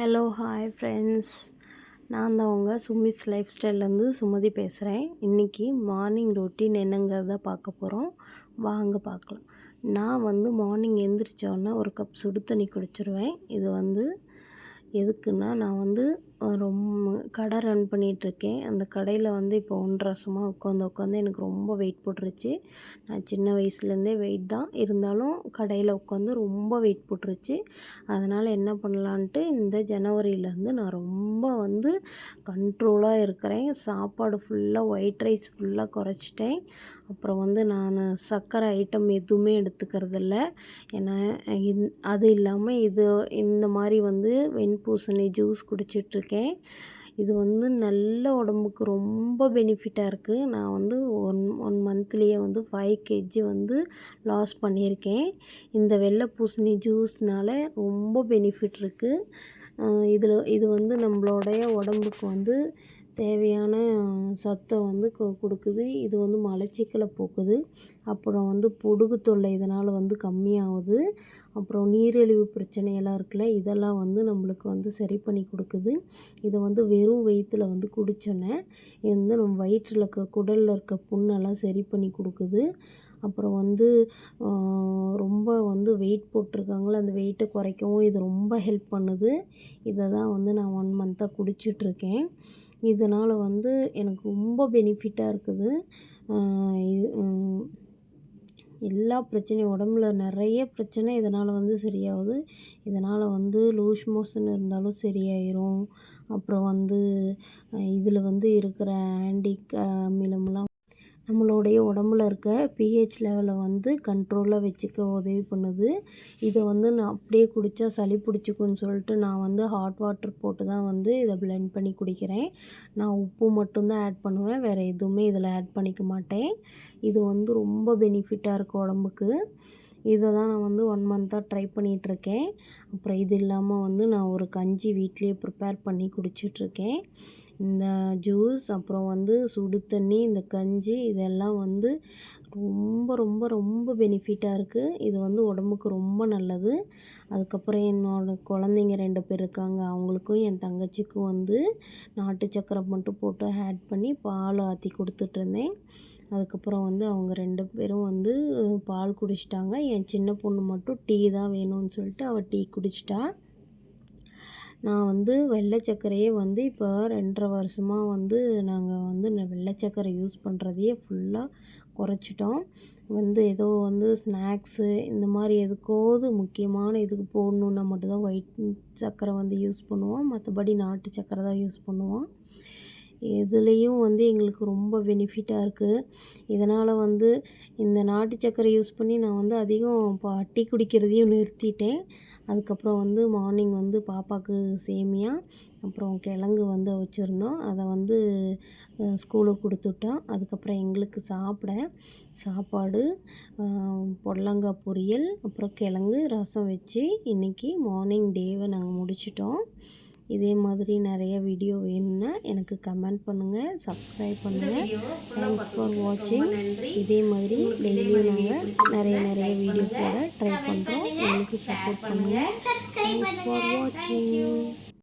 Hello hi friends, நான் தான் உங்கள் சுமிஸ் லைஃப் ஸ்டைல்லேருந்து சுமதி பேசுகிறேன். இன்றைக்கி மார்னிங் ரொட்டீன் என்னங்கிறத பார்க்க போகிறோம். வாங்க பார்க்கலாம். நான் மார்னிங் எழுந்திரிச்சோன்னே ஒரு கப் சுடு தண்ணி குடிச்சிருவேன். இது எதுக்குன்னா, நான் ரொம்ப கடை ரன் பண்ணிகிட்ருக்கேன். அந்த கடையில் இப்போ 1 வருஷமாக உட்காந்து எனக்கு ரொம்ப வெயிட் போட்டுருச்சு. நான் சின்ன வயசுலேருந்தே வெயிட் தான், இருந்தாலும் கடையில் உட்காந்து ரொம்ப வெயிட் போட்டுருச்சு. அதனால் என்ன பண்ணலான்ட்டு இந்த ஜனவரியிலேருந்து நான் ரொம்ப கண்ட்ரோலாக இருக்கிறேன். சாப்பாடு ஃபுல்லாக ஒயிட் ரைஸ் ஃபுல்லாக குறைச்சிட்டேன். அப்புறம் நான் சர்க்கரை ஐட்டம் எதுவுமே எடுத்துக்கிறதில்ல. ஏன்னா அது இல்லாமல் இந்த மாதிரி வெண்பூசணி ஜூஸ் குடிச்சிட்ருக்கேன். இது நல்ல உடம்புக்கு ரொம்ப பெனிஃபிட்டாக இருக்குது. நான் ஒன் மந்த்லேயே 5 kg லாஸ் பண்ணியிருக்கேன். இந்த வெள்ளை பூசணி ஜூஸ்னால் ரொம்ப பெனிஃபிட் இருக்குது. இது நம்மளோடைய உடம்புக்கு தேவையான சத்தை கொடுக்குது. இது மலச்சிக்கலை போக்குது. அப்புறம் பொடுகு தொல்லை இதனால் கம்மியாகுது. அப்புறம் நீரிழிவு பிரச்சனையெல்லாம் இருக்குல்ல, இதெல்லாம் நம்மளுக்கு சரி பண்ணி கொடுக்குது. இதை வெறும் வயிற்றில் குடித்தோன்னே நம்ம வயிற்றில் குடலில் இருக்க புண்ணெல்லாம் சரி பண்ணி கொடுக்குது. அப்புறம் ரொம்ப வெயிட் போட்டிருக்காங்கள, அந்த வெயிட்டை குறைக்கவும் இது ரொம்ப ஹெல்ப் பண்ணுது. இதை தான் நான் 1 மந்த்தாக குடிச்சிட்ருக்கேன். இதனால் எனக்கு ரொம்ப பெனிஃபிட்டாக இருக்குது. எல்லா பிரச்சனையும் உடம்புல நிறைய பிரச்சனை இதனால் சரியாகுது. இதனால் லூஸ் மோஷன் இருந்தாலும் சரியாயிரும். அப்புறம் இதில் இருக்கிற ஆன்டிக் அமிலம்லாம் நம்மளுடைய உடம்புல இருக்க pH லெவலை கண்ட்ரோலாக வச்சுக்க உதவி பண்ணுது. இதை நான் அப்படியே குடித்தா சளி பிடிச்சிக்குன்னு சொல்லிட்டு நான் ஹாட் வாட்டர் போட்டு தான் இதை பிளெண்ட் பண்ணி குடிக்கிறேன். நான் உப்பு மட்டும்தான் ஆட் பண்ணுவேன், வேறு எதுவுமே இதில் ஆட் பண்ணிக்க மாட்டேன். இது ரொம்ப பெனிஃபிட்டாக இருக்குது உடம்புக்கு. இதை தான் நான் 1 மந்த்தாக ட்ரை பண்ணிகிட்ருக்கேன். அப்புறம் இது இல்லாமல் நான் ஒரு கஞ்சி வீட்டிலேயே ப்ரிப்பேர் பண்ணி குடிச்சிட்ருக்கேன். இந்த ஜூஸ், அப்புறம் சுடு தண்ணி, இந்த கஞ்சி இதெல்லாம் ரொம்ப ரொம்ப ரொம்ப பெனிஃபிட்டாக இருக்குது. இது உடம்புக்கு ரொம்ப நல்லது. அதுக்கப்புறம் என்னோடய குழந்தைங்க 2 பேர் இருக்காங்க. அவங்களுக்கும் என் தங்கச்சிக்கும் நாட்டு சக்கரை மட்டும் போட்டு ஆட் பண்ணி பால் ஆற்றி கொடுத்துட்ருந்தேன். அதுக்கப்புறம் அவங்க 2 பேரும் பால் குடிச்சிட்டாங்க. என் சின்ன பொண்ணு மட்டும் டீ தான் வேணும்னு சொல்லிட்டு அவள் டீ குடிச்சிட்டா. நான் வெள்ளை சர்க்கரையே இப்போ 2.5 வருஷமாக நாங்கள் வெள்ளை சர்க்கரை யூஸ் பண்ணுறதையே ஃபுல்லாக குறைச்சிட்டோம். ஏதோ ஸ்நாக்ஸு இந்த மாதிரி எதுக்காவது முக்கியமான இதுக்கு போடணுன்னா மட்டும்தான் ஒயிட் சர்க்கரை யூஸ் பண்ணுவோம். மற்றபடி நாட்டு சர்க்கரை தான் யூஸ் பண்ணுவோம். இதுலேயும் எங்களுக்கு ரொம்ப பெனிஃபிட்டாக இருக்குது. இதனால் இந்த நாட்டு சர்க்கரை யூஸ் பண்ணி நான் அதிகம் டீ குடிக்கிறதையும் நிறுத்திட்டேன். அதுக்கப்புறம் மார்னிங் பாப்பாவுக்கு சேமியா, அப்புறம் கிழங்கு வச்சுருந்தோம். அதை ஸ்கூலுக்கு கொடுத்துட்டோம். அதுக்கப்புறம் எங்களுக்கு சாப்பாடு, புடலங்காய் பொரியல், அப்புறம் கிழங்கு, ரசம் வச்சு இன்றைக்கி மார்னிங் டேவை நாங்கள் முடிச்சிட்டோம். இதே மாதிரி நிறைய வீடியோ வேணும்னா எனக்கு கமெண்ட் பண்ணுங்கள், சப்ஸ்கிரைப் பண்ணுங்கள். தேங்க்ஸ் ஃபார் வாட்சிங். இதே மாதிரி டெய்லியும் நாங்கள் நிறைய வீடியோ போட ட்ரை பண்ணுறோம். எனக்கு சப்போர்ட் பண்ணுங்கள். தேங்க்ஸ் ஃபார் வாட்சிங்.